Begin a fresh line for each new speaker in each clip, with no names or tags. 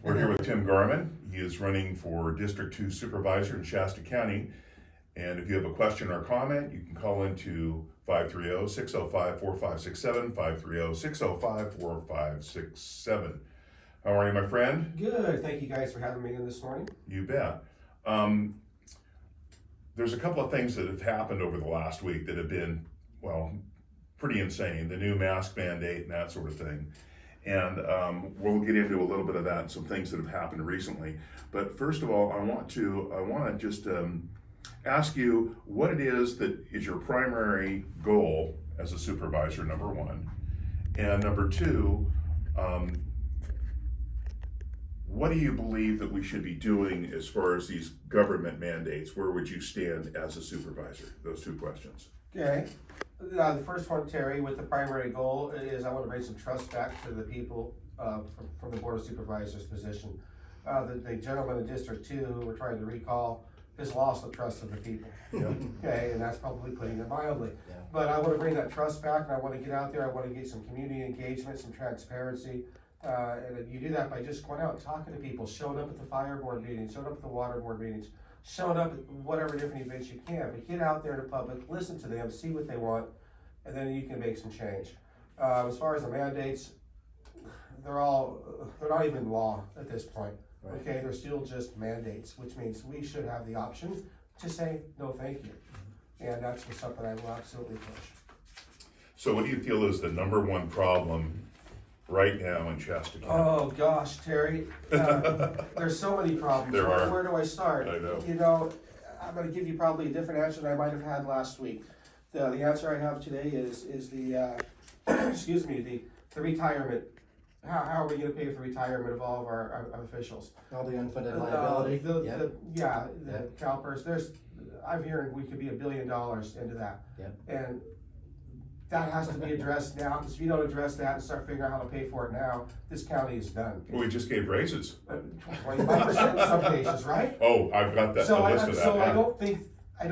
We're here with Tim Garman. He is running for District 2 Supervisor in Shasta County. And if you have a question or comment, you can call into 530-605-4567, 530-605-4567. How are you, my friend?
Good. Thank you guys for having me in this morning.
You bet. There's a couple of things that have happened over the last week that have been, well, pretty insane. The new mask mandate and that sort of thing. And we'll get into a little bit of that and some things that have happened recently. But first of all, I want to just ask you what it is that is your primary goal as a supervisor, number one. And number two, what do you believe that we should be doing as far as these government mandates? Where would you stand as a supervisor? Those two questions.
Okay. The first one, Terry, with the primary goal is I want to bring some trust back to the people from the Board of Supervisors position. The gentleman in District 2 who we're trying to recall has lost the trust of the people.
Yeah.
Okay, and that's probably putting it mildly.
Yeah.
But I want to bring that trust back, and I want to get out there. I want to get some community engagement, some transparency. And you do that by just going out and talking to people, showing up at the fire board meetings, showing up at the water board meetings, showing up at whatever different events you can. But get out there in the public, listen to them, see what they want, and then you can make some change. As far as the mandates, they're not even law at this point.
Right.
Okay, they're still just mandates, which means we should have the option to say no, thank you, and that's something I will absolutely push.
So what do you feel is the number one problem right now in Shasta County?
Oh gosh, Terry, there's so many problems.
There are.
Where do I start?
I know.
You know, I'm going to give you probably a different answer than I might have had last week. The answer I have today is the excuse me, the retirement. How are we going to pay for retirement of all of our officials?
All the unfunded liability.
The CalPERS. I'm hearing we could be $1 billion into that.
Yep.
And that has to be addressed now, because if you don't address that and start figuring out how to pay for it now, this county is done.
Well, we just gave raises.
25% in some cases, right?
Oh, I've got that.
So
a list of that.
I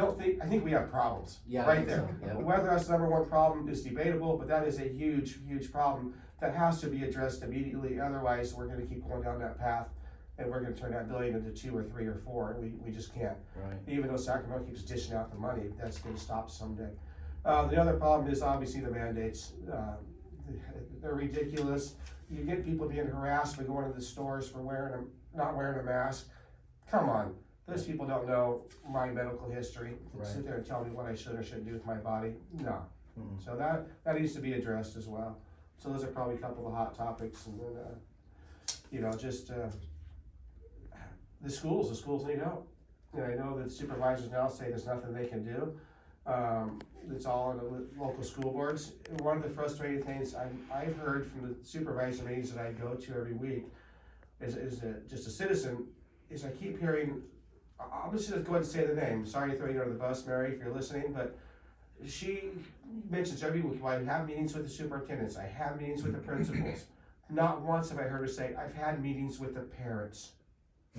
think we have problems
Yeah, I
right
think
there.
so, yeah.
Whether that's the number one problem is debatable, but that is a huge, huge problem that has to be addressed immediately. Otherwise, we're going to keep going down that path, and we're going to turn that billion into 2 or 3 or 4. We just can't.
Right.
Even though Sacramento keeps dishing out the money, that's going to stop someday. The other problem is obviously the mandates. They're ridiculous. You get people being harassed by going to the stores for not wearing a mask. Come on, those people don't know my medical history.
Right.
Sit there and tell me what I should or shouldn't do with my body. No.
Mm-hmm.
So that needs to be addressed as well. So those are probably a couple of hot topics, and then the schools need help. And I know that supervisors now say there's nothing they can do. It's all in the local school boards. And one of the frustrating things I've heard from the supervisor meetings that I go to every week is just a citizen, is I keep hearing, I'm just going to go ahead and say the name. Sorry to throw you under the bus, Mary, if you're listening, but she mentions every week, well, I have meetings with the superintendents, I have meetings with the principals. Not once have I heard her say, I've had meetings with the parents.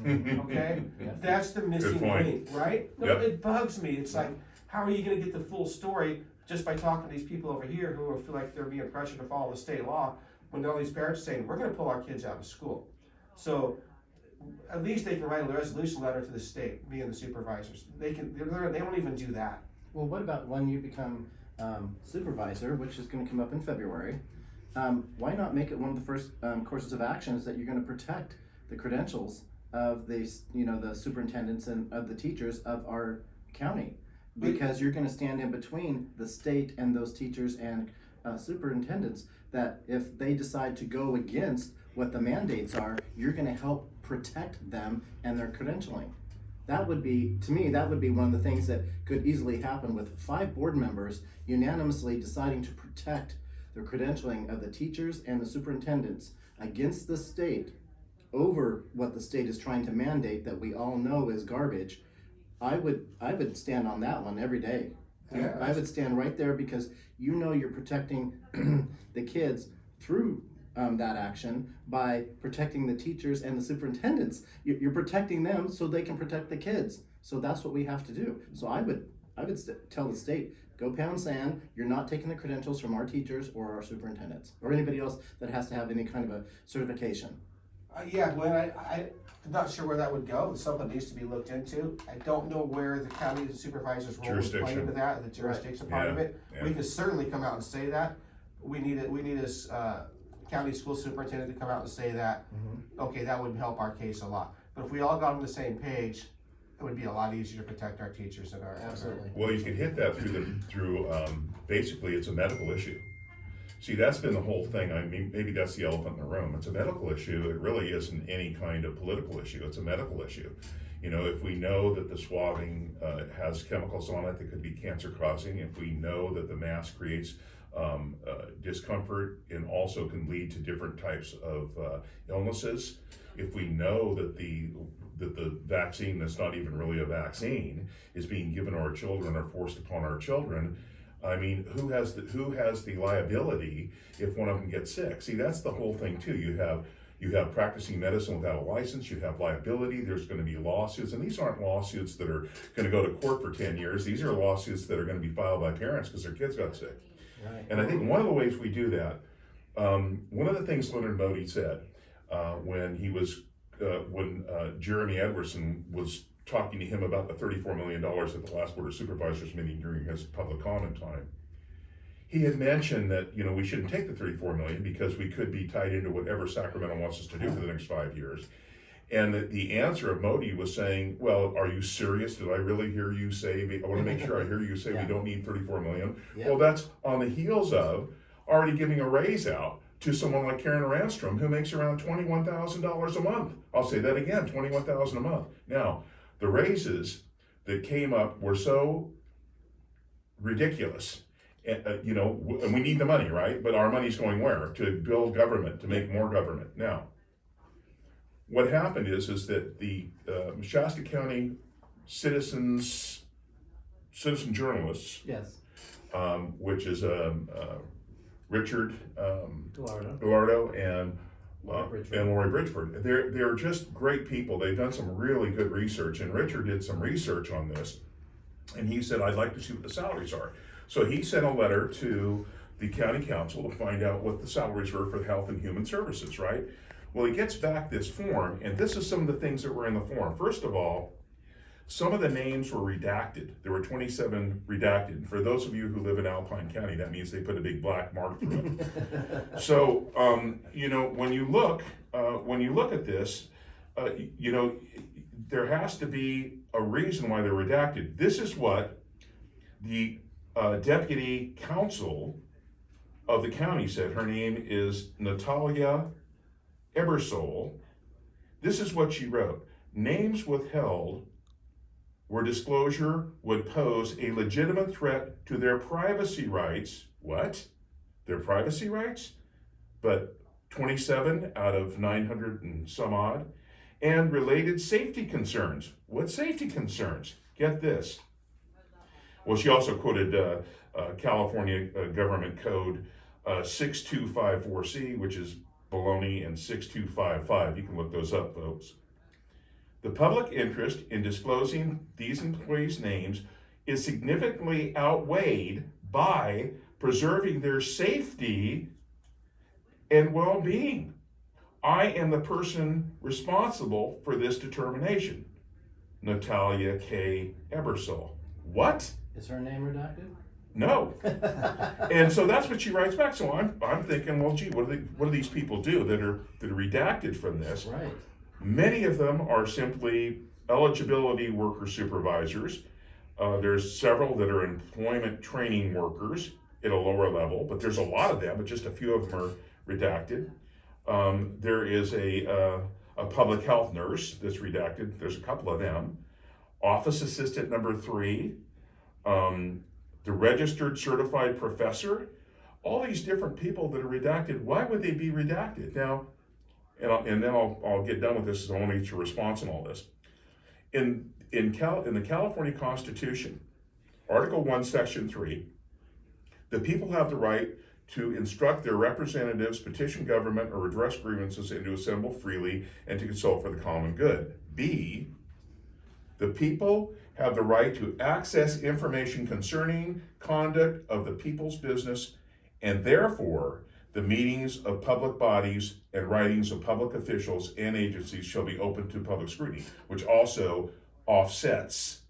Okay?
Yeah.
That's the missing
point.
link, right? No,
Yep.
It bugs me. It's like, how are you going to get the full story just by talking to these people over here who feel like they're being pressured to follow the state law when all these parents are saying, we're going to pull our kids out of school. So at least they can write a resolution letter to the state, being the supervisors. They won't even do that.
Well, what about when you become supervisor, which is going to come up in February? Why not make it one of the first courses of action is that you're going to protect the credentials of the superintendents and of the teachers of our county, because you're going to stand in between the state and those teachers and superintendents, that if they decide to go against what the mandates are, you're going to help protect them and their credentialing. That would be, to me, that would be one of the things that could easily happen with 5 board members unanimously deciding to protect the credentialing of the teachers and the superintendents against the state over what the state is trying to mandate that we all know is garbage. I would stand on that one every day.
Yeah.
I would stand right there, because you're protecting the kids through that action by protecting the teachers and the superintendents. You're protecting them so they can protect the kids. So that's what we have to do. So I would tell the state, go pound sand. You're not taking the credentials from our teachers or our superintendents or anybody else that has to have any kind of a certification.
Yeah, Glenn, I'm not sure where that would go. It's something that needs to be looked into. I don't know where the county supervisor's role would play
Jurisdiction.
into that, the jurisdiction part of
Yeah,
it.
yeah.
We can certainly come out and say that. We need a county school superintendent to come out and say that, okay, that would help our case a lot. But if we all got on the same page, it would be a lot easier to protect our teachers and our.
Absolutely.
Well, you can hit that through basically it's a medical issue. See, that's been the whole thing. I mean, maybe that's the elephant in the room. It's a medical issue. It really isn't any kind of political issue. It's a medical issue. You know, if we know that the swabbing has chemicals on it that could be cancer causing, if we know that the mask creates discomfort and also can lead to different types of illnesses, if we know that the vaccine that's not even really a vaccine is being given to our children or forced upon our children, I mean, who has the liability if one of them gets sick? See, that's the whole thing too. You have practicing medicine without a license, you have liability, there's going to be lawsuits, and these aren't lawsuits that are going to go to court for 10 years. These are lawsuits that are going to be filed by parents because their kids got sick.
Right.
And I think one of the ways we do that, one of the things Leonard Modi said when Jeremy Edwardson was talking to him about the $34 million at the last Board of Supervisors meeting during his public comment time, he had mentioned that, you know, we shouldn't take the $34 million because we could be tied into whatever Sacramento wants us to do for the next 5 years. And the answer of Modi was saying, well, are you serious? Did I really hear you say, I want to make sure I hear you say we don't need $34 million.
Yeah.
Well, that's on the heels of already giving a raise out to someone like Karen Ranstrom, who makes around $21,000 a month. I'll say that again, $21,000 a month. Now, the raises that came up were so ridiculous. You know, and we need the money, right? But our money's going where? To build government, to make more government. Now, what happened is that the Shasta County citizen journalists,
Yes.
which is Richard
Gallardo.
Gallardo and
Lori
Bridgeford. They're just great people. They've done some really good research, and Richard did some research on this, and he said, I'd like to see what the salaries are. So he sent a letter to the county council to find out what the salaries were for Health and Human Services, right? Well, he gets back this form, and this is some of the things that were in the form. First of all, some of the names were redacted. There were 27 redacted. For those of you who live in Alpine County, that means they put a big black mark through it. So, you know, when you look at this, you know, there has to be a reason why they're redacted. This is what the deputy counsel of the county said. Her name is Natalia Ebersole. This is what she wrote. Names withheld where disclosure would pose a legitimate threat to their privacy rights. What? Their privacy rights? But 27 out of 900 and some odd. And related safety concerns. What safety concerns? Get this. Well, she also quoted California Government Code 6254C, which is baloney, and 6255. You can look those up, folks. The public interest in disclosing these employees' names is significantly outweighed by preserving their safety and well-being. I am the person responsible for this determination. Natalia K. Ebersole. What?
Is her name redacted?
No. And so that's what she writes back. So I'm thinking, well, gee, what do these people do that are redacted from this?
Right.
Many of them are simply eligibility worker supervisors. There's several that are employment training workers at a lower level, but there's a lot of them, but just a few of them are redacted. There is a public health nurse that's redacted. There's a couple of them. Office assistant number 3, the registered certified professor, all these different people that are redacted. Why would they be redacted? Now, and then I'll get done with this, so I want to get your response on all this. In the California Constitution, Article 1, Section 3, the people have the right to instruct their representatives, petition government, or redress grievances, and to assemble freely and to consult for the common good. B, the people have the right to access information concerning conduct of the people's business, and therefore the meetings of public bodies and writings of public officials and agencies shall be open to public scrutiny, which also offsets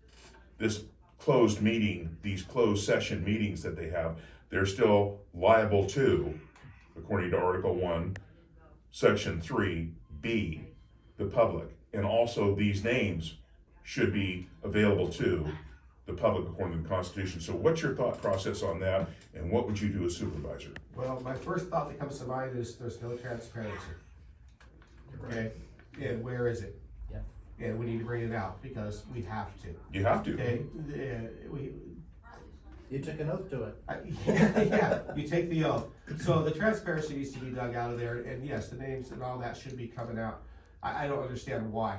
this closed meeting, these closed session meetings that they have. They're still liable to, according to Article 1, Section 3B, the public. And also these names should be available to the public according to the Constitution. So what's your thought process on that, and what would you do as supervisor?
Well, my first thought that comes to mind is there's no transparency. Okay, and where is it?
Yeah.
And we need to bring it out because we have to.
You have to.
Okay,
You took an oath to it.
yeah, you take the oath. So the transparency needs to be dug out of there, and yes, the names and all that should be coming out. I don't understand why.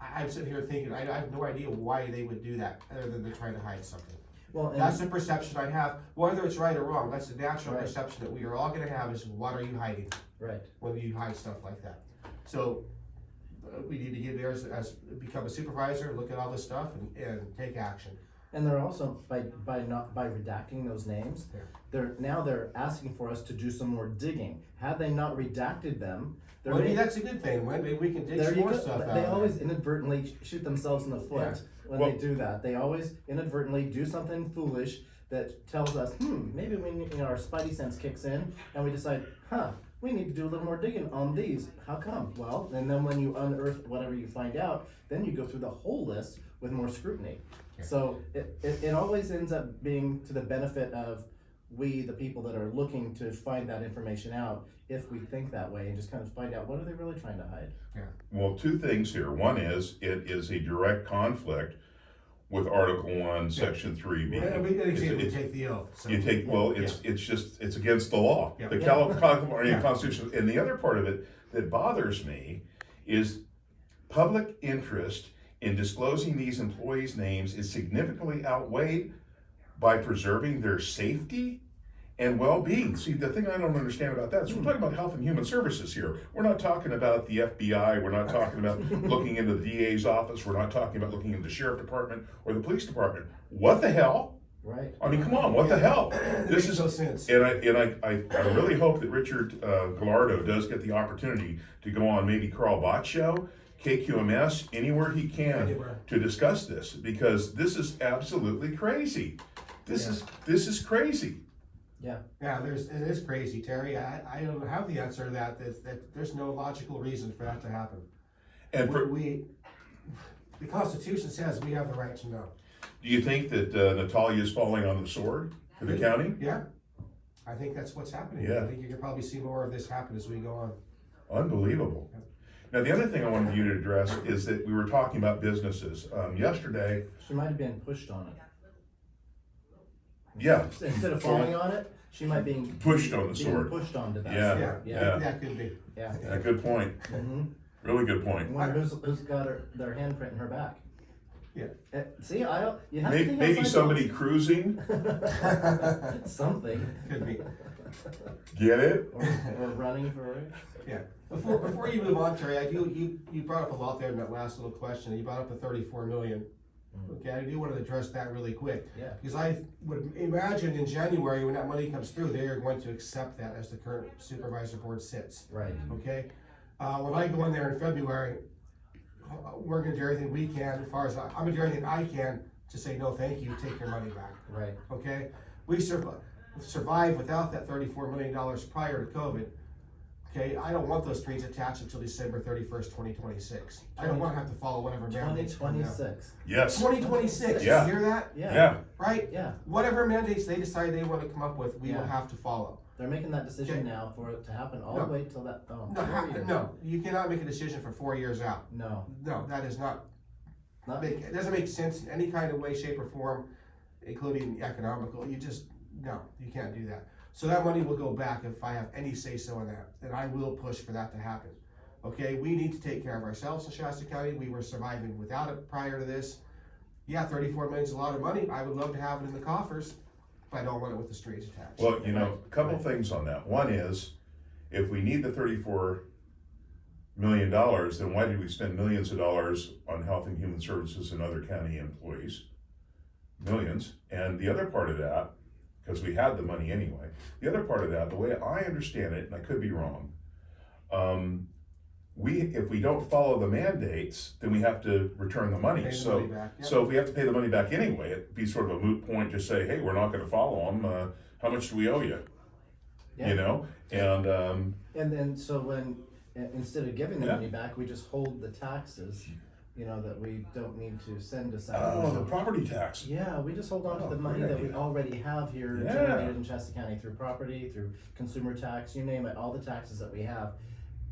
I'm sitting here thinking, I have no idea why they would do that, other than they're trying to hide something.
Well,
That's the perception I have, whether it's right or wrong, that's the natural
Right.
perception that we are all gonna have is, what are you hiding?
right.
When you hide stuff like that. So, we need to get there as become a supervisor, look at all this stuff and take action.
And they're also, by redacting those names,
Yeah.
they're asking for us to do some more digging. Had they not redacted them, they're
Maybe
ma-
that's a good thing, maybe we can dig
there
some
you
more
go.
stuff out.
They
of
always
there.
inadvertently shoot themselves in the foot
Yeah.
when
Well-
they do that. They always inadvertently do something foolish that tells us, maybe we need, our spidey sense kicks in and we decide, we need to do a little more digging on these. How come? Well, and then when you unearth whatever you find out, then you go through the whole list with more scrutiny.
Okay.
So it always ends up being to the benefit of we, the people that are looking to find that information out, if we think that way and just kind of find out what are they really trying to hide.
Well, two things here. One is, it is a direct conflict with Article 1, Section 3B.
And we
It's-
take the oath. So.
You take, well, it's against the law,
Yeah.
the
Yeah.
California
Yeah.
Constitution. And the other part of it that bothers me is public interest in disclosing these employees' names is significantly outweighed by preserving their safety and well-being. See, the thing I don't understand about that is we're talking about Health and Human Services here. We're not talking about the FBI, we're not talking about looking into the DA's office, we're not talking about looking into the Sheriff Department or the Police Department. What the hell?
Right.
I mean, come on, what the hell?
This makes no sense.
And I really hope that Richard Gallardo does get the opportunity to go on maybe Carl Bott's show, KQMS, anywhere he can
Anywhere.
to discuss this, because this is absolutely crazy. This is crazy.
Yeah.
Yeah, it is crazy, Terry. I don't have the answer to that. There's no logical reason for that to happen.
And
The Constitution says we have the right to know.
do you think that Natalia is falling on the sword for the county?
Yeah, I think that's what's happening.
Yeah.
I think you can probably see more of this happen as we go on.
Unbelievable. Now, the other thing I wanted you to address is that we were talking about businesses. Yesterday,
She might have been pushed on it.
yeah.
Instead of falling on it, she might be
Pushed on the
being
sword.
pushed onto that.
Yeah.
sword.
Yeah.
That could be.
Yeah.
Yeah, good point.
Mm-hmm.
Really good point.
I wonder who's got their handprint in her back.
Yeah.
See, you have to
Maybe,
think
maybe
outside the
somebody cruising.
box. Something.
Could be.
Get it?
Or running for it.
Yeah. Before you move on, Terry, you brought up a lot there in that last little question. You brought up the 34 million. Okay, I do want to address that really quick.
Yeah.
Because I would imagine in January, when that money comes through, they are going to accept that as the current supervisor board sits.
Right.
Okay? When I go in there in February, we're gonna do everything we can, as far as, I'm gonna do everything I can to say, no, thank you, take your money back.
Right.
Okay? We survived without that $34 million prior to COVID. Okay, I don't want those streets attached until December 31st, 2026. I don't wanna have to follow whatever mandates come down.
2026.
Yes.
2026,
Yeah.
you hear that?
Yeah.
Yeah.
Right?
Yeah.
Whatever mandates they decide they wanna come up with, we will
Yeah.
have to follow.
They're making that decision
Okay.
now for it to happen all
No.
the way till that. Oh,
No,
4 years.
no, you cannot make a decision for 4 years out.
No.
No, that is not
Not
it doesn't make sense in any kind of way, shape, or form, including economical. You just, no, you can't do that. So that money will go back if I have any say-so in that, and I will push for that to happen. Okay, we need to take care of ourselves in Shasta County. We were surviving without it prior to this. Yeah, 34 million is a lot of money. I would love to have it in the coffers, but I don't want it with the streets attached.
Well, you know, a couple things on that. One is, if we need the $34 million, then why did we spend millions of dollars on Health and Human Services and other county employees? Millions. And the other part of that because we had the money anyway. The other part of that, the way I understand it, and I could be wrong, if we don't follow the mandates, then we have to return the money.
Pay the
So,
money back, yeah.
so if we have to pay the money back anyway, it'd be sort of a moot point. Just say, hey, we're not going to follow them. How much do we owe you?
Yeah.
You know, and
And then, so when, instead of giving the
Yeah.
money back, we just hold the taxes, you know, that we don't need to send to
the
Sacramento.
property tax.
Yeah, we just hold on to
Oh,
the money
great
that we
idea.
already have here
Yeah.
generated in Shasta County through property, through consumer tax, you name it, all the taxes that we have.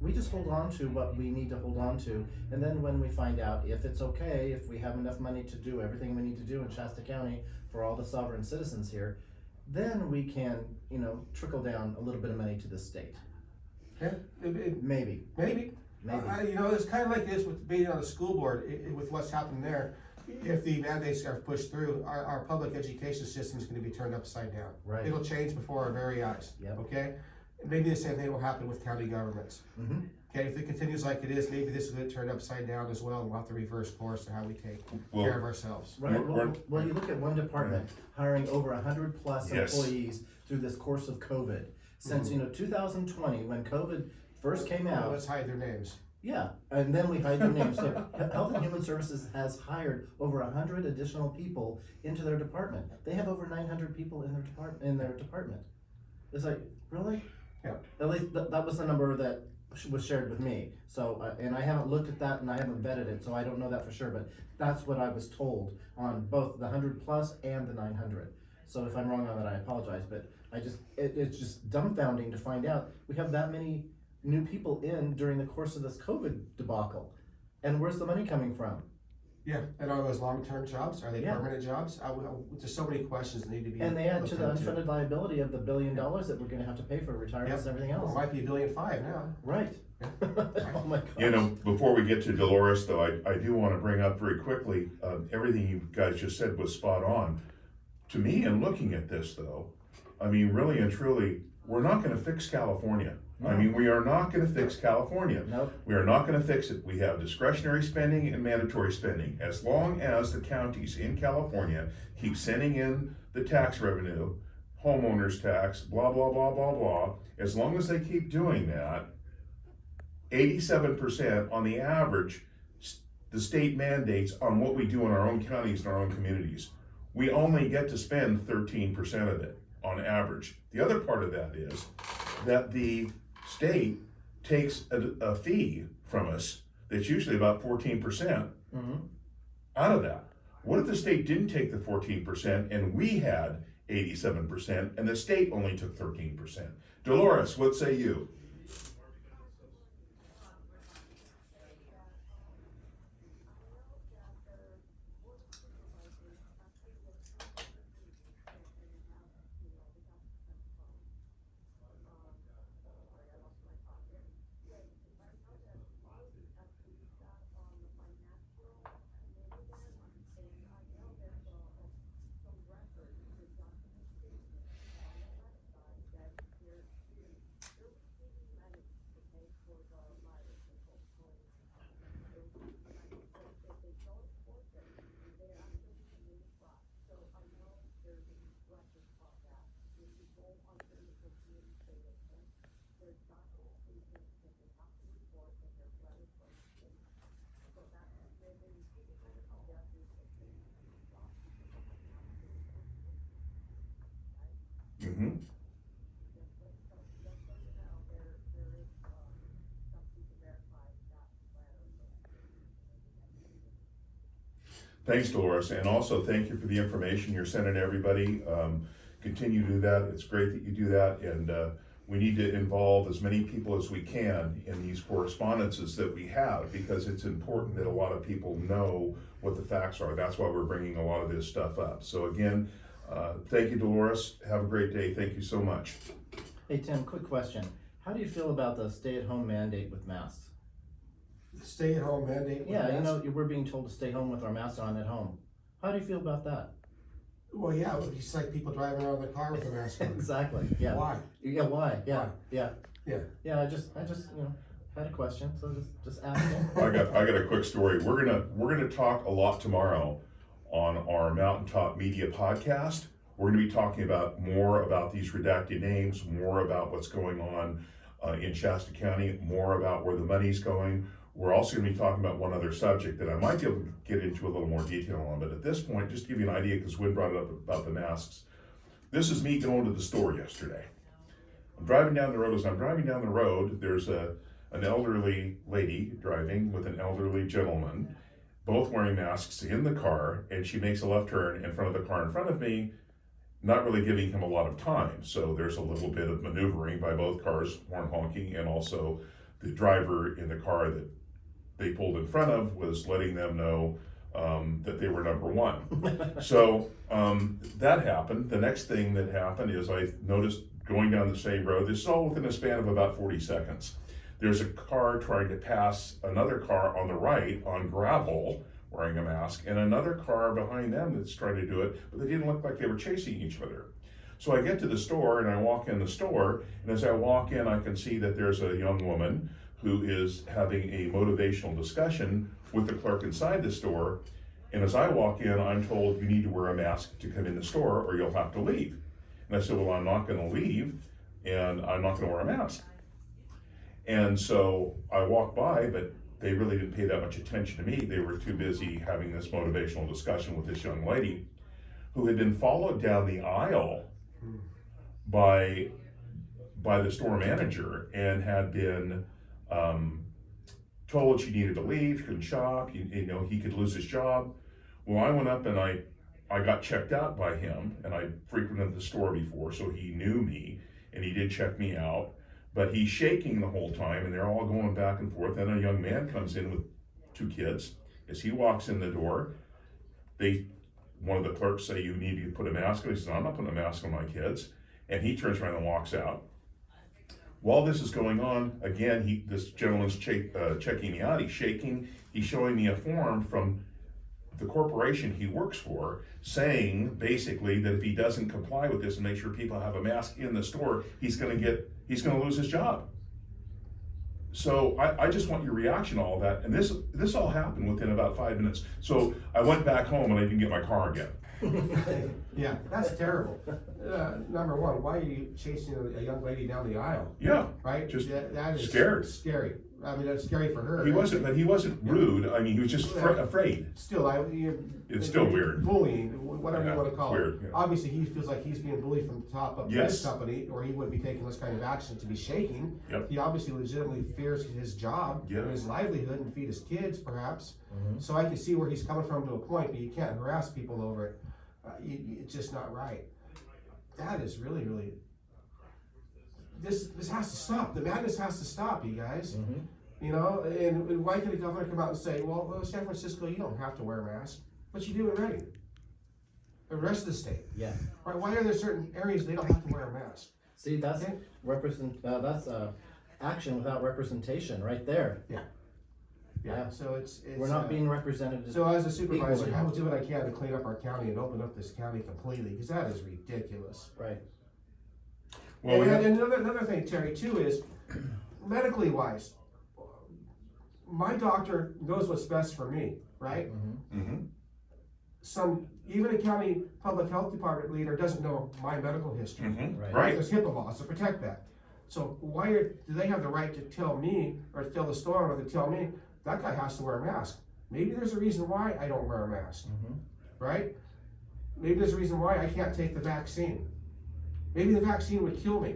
We just hold on to what we need to hold on to, and then when we find out if it's okay, if we have enough money to do everything we need to do in Shasta County for all the sovereign citizens here, then we can, you know, trickle down a little bit of money to the state.
Yeah,
Maybe.
maybe.
Maybe.
You know, it's kind of like this with being on the school board, with what's happened there. If the mandates are pushed through, our public education system is gonna be turned upside down.
Right.
It'll change before our very eyes,
Yep.
okay? And maybe the same thing will happen with county governments.
Mm-hmm.
Okay, if it continues like it is, maybe this will get turned upside down as well, and we'll have to reverse course to how we take
Well,
care of ourselves.
Right,
We're-
well, you look at one department hiring over 100 plus
Yes.
employees through this course of COVID. Since, 2020, when COVID first came
Well,
out,
let's hide their names.
yeah, and then we hide their names. So Health and Human Services has hired over 100 additional people into their department. They have over 900 people in their department. It's like, really?
Yeah.
At least that was the number that was shared with me. So, and I haven't looked at that and I haven't vetted it, so I don't know that for sure, but that's what I was told on both the 100 plus and the 900. So if I'm wrong on that, I apologize, but it's just dumbfounding to find out we have that many new people in during the course of this COVID debacle. And where's the money coming from?
Yeah, and are those long-term jobs? Are they
Yeah.
permanent jobs? There's so many questions that need to be.
And they add to the
looked into.
unfunded liability of the $1 billion that we're gonna have to pay for retirements and everything
Well,
else.
it might be $1.5 billion now.
Right. Oh my gosh.
You know, before we get to Dolores, though, I do want to bring up very quickly, everything you guys just said was spot on. To me, in looking at this, though, I mean, really and truly, we're not going to fix California. I mean, we are not going to fix California.
Nope.
We are not going to fix it. We have discretionary spending and mandatory spending. As long as the counties in California keep sending in the tax revenue, homeowners tax, blah, blah, blah, blah, blah, as long as they keep doing that, 87% on the average, the state mandates on what we do in our own counties and our own communities. We only get to spend 13% of it on average. The other part of that is that the state takes a fee from us that's usually about 14% out of that. What if the state didn't take the 14% and we had 87% and the state only took 13%? Dolores, what say you? Mm-hmm. Thanks, Dolores, and also thank you for the information you're sending to everybody. Continue to do that. It's great that you do that, and we need to involve as many people as we can in these correspondences that we have, because it's important that a lot of people know what the facts are. That's why we're bringing a lot of this stuff up. So again, thank you, Dolores. Have a great day. Thank you so much.
Hey Tim, quick question. How do you feel about the stay-at-home mandate with masks?
Stay-at-home mandate. with
Yeah,
masks?
we're being told to stay home with our masks on at home. How do you feel about that?
Well, yeah, it's like people driving around their car with a mask on.
Exactly, yeah.
Why?
Yeah, why? Yeah,
Why?
yeah.
Yeah.
Yeah, I just, had a question, so just asking.
I got a quick story. We're gonna talk a lot tomorrow on our Mountaintop Media podcast. We're gonna be talking about more about these redacted names, more about what's going on in Shasta County, more about where the money's going. We're also gonna be talking about one other subject that I might be able to get into a little more detail on, but at this point, just to give you an idea, because Wynn brought it up about the masks. This is me going to the store yesterday. I'm driving down the road. As I'm driving down the road, there's an elderly lady driving with an elderly gentleman, both wearing masks in the car, and she makes a left turn in front of the car in front of me, not really giving him a lot of time. So there's a little bit of maneuvering by both cars, horn honking, and also the driver in the car that they pulled in front of was letting them know that they were number one. So that happened. The next thing that happened is I noticed going down the same road, this is all within a span of about 40 seconds. There's a car trying to pass another car on the right on gravel wearing a mask, and another car behind them that's trying to do it, but they didn't look like they were chasing each other. So I get to the store and I walk in the store, and as I walk in, I can see that there's a young woman who is having a motivational discussion with the clerk inside the store. And as I walk in, I'm told you need to wear a mask to come in the store or you'll have to leave. And I said, well, I'm not gonna leave and I'm not gonna wear a mask. And so I walked by, but they really didn't pay that much attention to me. They were too busy having this motivational discussion with this young lady who had been followed down the aisle by the store manager and had been told she needed to leave, couldn't shop, you know, he could lose his job. Well, I went up and I got checked out by him, and I frequented the store before, so he knew me, and he did check me out, but he's shaking the whole time, and they're all going back and forth. Then a young man comes in with two kids. As he walks in the door, one of the clerks say, you need to put a mask on. He says, I'm not putting a mask on my kids. And he turns around and walks out. While this is going on, again, this gentleman's checking me out. He's shaking. He's showing me a form from the corporation he works for, saying basically that if he doesn't comply with this and make sure people have a mask in the store, he's going to lose his job. So I just want your reaction to all that. And this all happened within about 5 minutes. So I went back home and I didn't get my car again.
Yeah, that's terrible. Number one, why are you chasing a young lady down the aisle?
Yeah,
Right?
just
that is
scared.
Scary. I mean, that's scary for her.
He wasn't rude. I mean, he was just afraid.
Still,
It's still weird.
Bullying, whatever
Yeah,
you want to call it.
weird, yeah.
Obviously, he feels like he's being bullied from the top of
Yes.
his company, or he wouldn't be taking this kind of action to be shaking.
Yep.
He obviously legitimately fears his job,
Yeah.
and his livelihood, and feed his kids, perhaps.
Mhm.
So I can see where he's coming from to a point, but you can't harass people over it. It's just not right. That is really, really. This has to stop. The madness has to stop, you guys.
Mhm.
You know, and why can the governor come out and say, well, San Francisco, you don't have to wear a mask, but you do in Reading, the rest of the state.
Yeah.
Right? Why are there certain areas they don't have to wear a mask?
See, that's
Okay.
that's action without representation right there. Yeah.
So it's
We're not being represented.
So as a supervisor,
equally.
I will do what I can to clean up our county and open up this county completely, because that is ridiculous.
Right.
Well,
And another thing, Terry, too, is medically wise, my doctor knows what's best for me, right?
Mm-hmm.
Even a county public health department leader doesn't know my medical history.
Right.
Right.
There's HIPAA laws to protect that. So do they have the right to tell me, or to tell the store owner to tell me, that guy has to wear a mask? Maybe there's a reason why I don't wear a mask,
Mm-hmm.
right? Maybe there's a reason why I can't take the vaccine. Maybe the vaccine would kill me.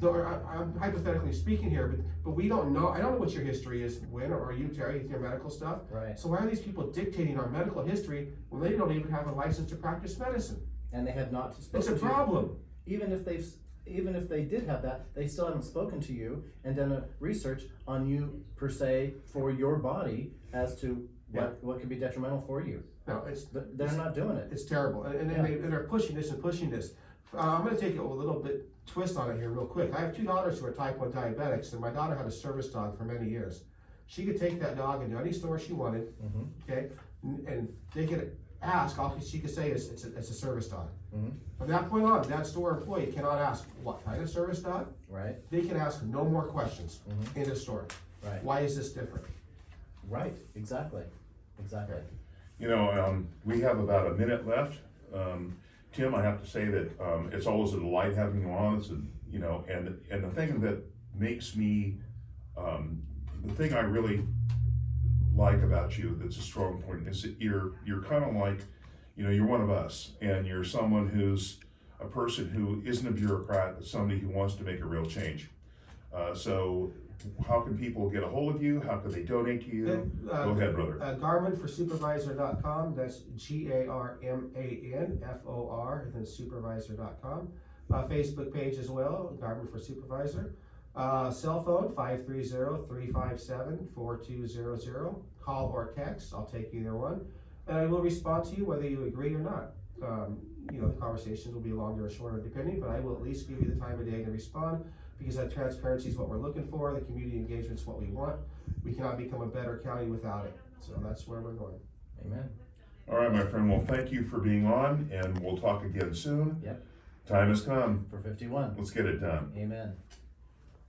I'm hypothetically speaking here, but we don't know. I don't know what your history is, Wynn, or you, Terry, with your medical stuff.
Right.
So why are these people dictating our medical history when they don't even have a license to practice medicine?
And they have not spoken
It's a
to you.
problem.
Even if they did have that, they still haven't spoken to you and done a research on you per se for your body as to what could be detrimental for you.
No,
They're not doing it.
it's terrible, and they're pushing this and pushing this. I'm going to take it a little bit twist on it here real quick. I have two daughters who are type 1 diabetics, and my daughter had a service dog for many years. She could take that dog into any store she wanted,
Mm-hmm.
okay, and they could ask, all she could say is, it's a service dog.
Mm-hmm.
From that point on, that store employee cannot ask, what kind of service dog?
Right.
They can ask no more questions
Mm-hmm.
in the store.
Right.
Why is this different?
Right. Exactly.
You know, we have about a minute left. Tim, I have to say that, it's always a delight having you on, it's a, you know, and the thing that makes me, the thing I really like about you that's a strong point is that you're kind of like, you know, you're one of us, and you're someone who's a person who isn't a bureaucrat, but somebody who wants to make a real change. So how can people get a hold of you? How can they donate to you? Go ahead, brother.
GarmanForSupervisor.com, that's GarmanFor, and then supervisor.com. Facebook page as well, Garman for Supervisor. Cell phone, 530-357-4200. Call or text, I'll take either one. And I will respond to you whether you agree or not. You know, the conversations will be longer or shorter depending, but I will at least give you the time of day to respond, because that transparency is what we're looking for, the community engagement is what we want. We cannot become a better county without it, so that's where we're going.
Amen.
All right, my friend, well, thank you for being on, and we'll talk again soon.
Yep.
Time has come.
For 51.
Let's get it done.
Amen.